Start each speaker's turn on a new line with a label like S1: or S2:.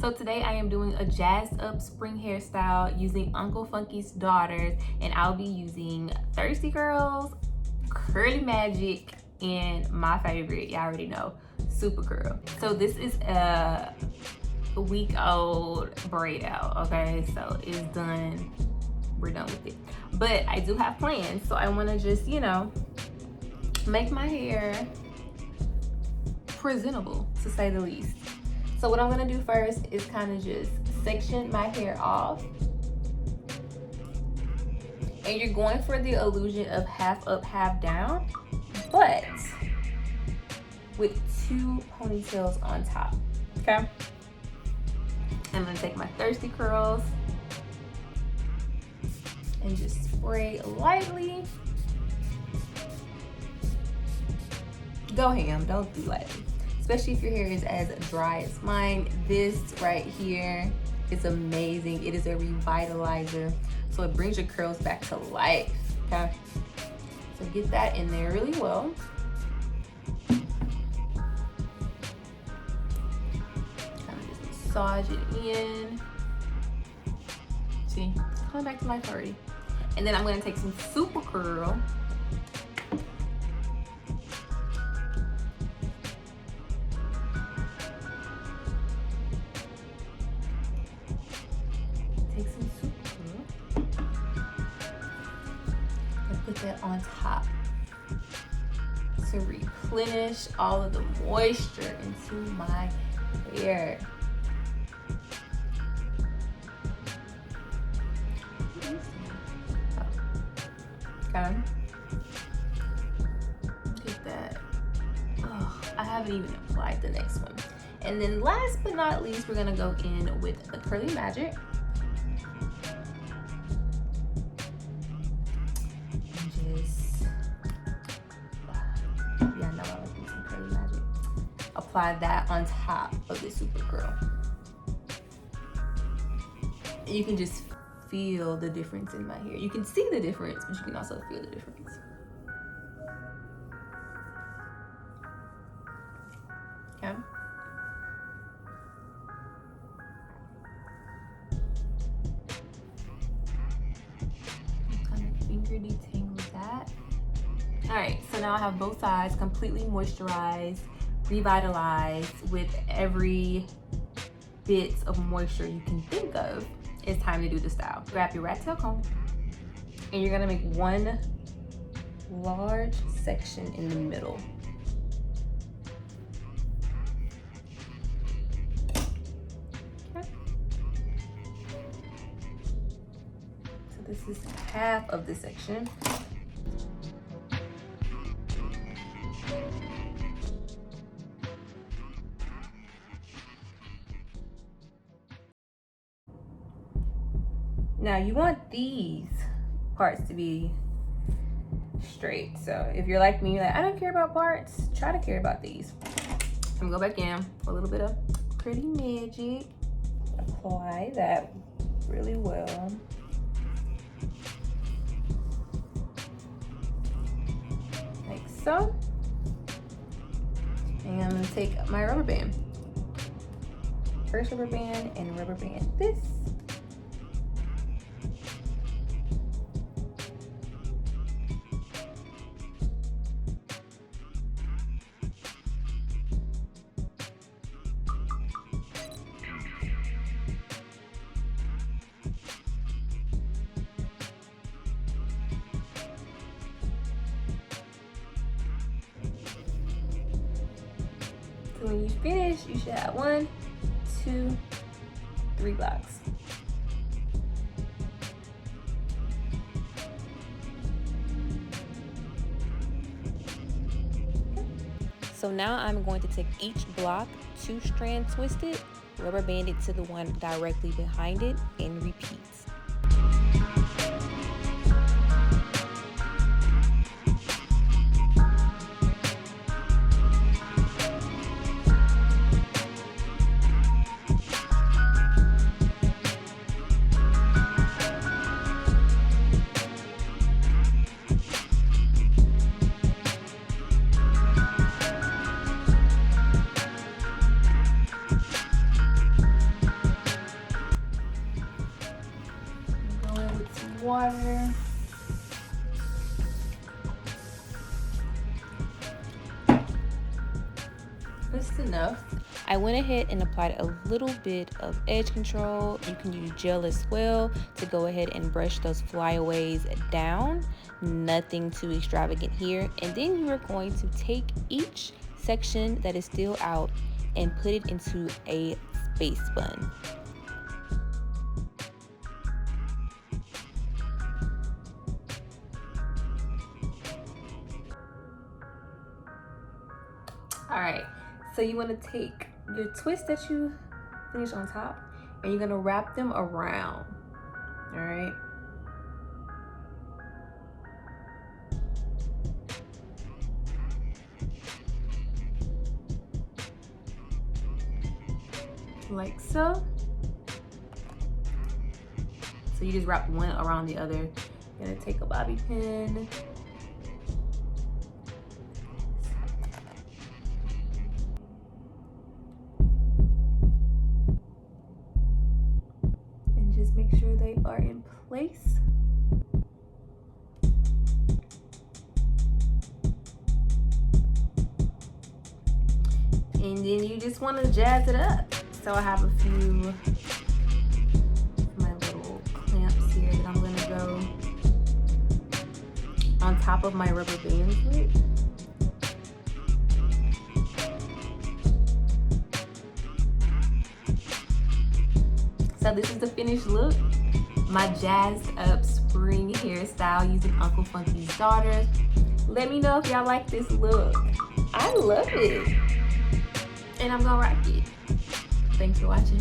S1: So today I am doing a jazzed up spring hairstyle using Uncle Funky's daughters, and I'll be using Thirsty Curls, Curly Magic, and my favorite, y'all already know, Super Curl. So this is a week-old braid out, okay? So it's done, we're done with it. But I do have plans, so I wanna just, you know, make my hair presentable, to say the least. So what I'm gonna do first is kind of just section my hair off. And you're going for the illusion of half up, half down, but with 2 ponytails on top, okay? I'm gonna take my Thirsty Curls and just spray lightly. Go ham, don't do lightly. Especially if your hair is as dry as mine. This right here is amazing. It is a revitalizer. So it brings your curls back to life, okay? So get that in there really well. Kind of just massage it in. See, coming back to life already. And then I'm gonna take some Super Curl. Take some Super Curl and put that on top to replenish all of the moisture into my hair. Okay. Get that. Oh, I haven't even applied the next one. And then last but not least, we're gonna go in with the Curly Magic. Apply that on top of the Super Curl. You can just feel the difference in my hair. You can see the difference, but you can also feel the difference. Okay. Kind of finger detangle that. All right, so now I have both sides completely moisturized, revitalized with every bit of moisture you can think of. It's time to do the style. Grab your rat tail comb and you're gonna make one large section in the middle. Okay. So this is half of the section. Now you want these parts to be straight. So if you're like me, you're like, I don't care about parts, try to care about these. I'm gonna go back in for a little bit of Pretty Magic. Apply that really well. Like so. And I'm gonna take my rubber band. First rubber band and rubber band this. When you finish, you should have 1, 2, 3 blocks. So now I'm going to take each block, 2 strand twisted, rubber band it to the one directly behind it, and repeat. Just enough.
S2: I went ahead and applied a little bit of edge control. You can use gel as well to go ahead and brush those flyaways down. Nothing too extravagant here. And then you are going to take each section that is still out and put it into a space bun.
S1: All right, so you want to take your twist that you finished on top and you're gonna wrap them around. All right. Like so. So you just wrap one around the other. You're gonna take a bobby pin. And just make sure they are in place. And then you just want to jazz it up. So I have a few of my little clamps here that I'm gonna go on top of my rubber bands with. So this is the finished look. My jazzed up spring hairstyle using Uncle Funky's Daughters. Let me know if y'all like this look. I love it. And I'm gonna rock it. Thanks for watching.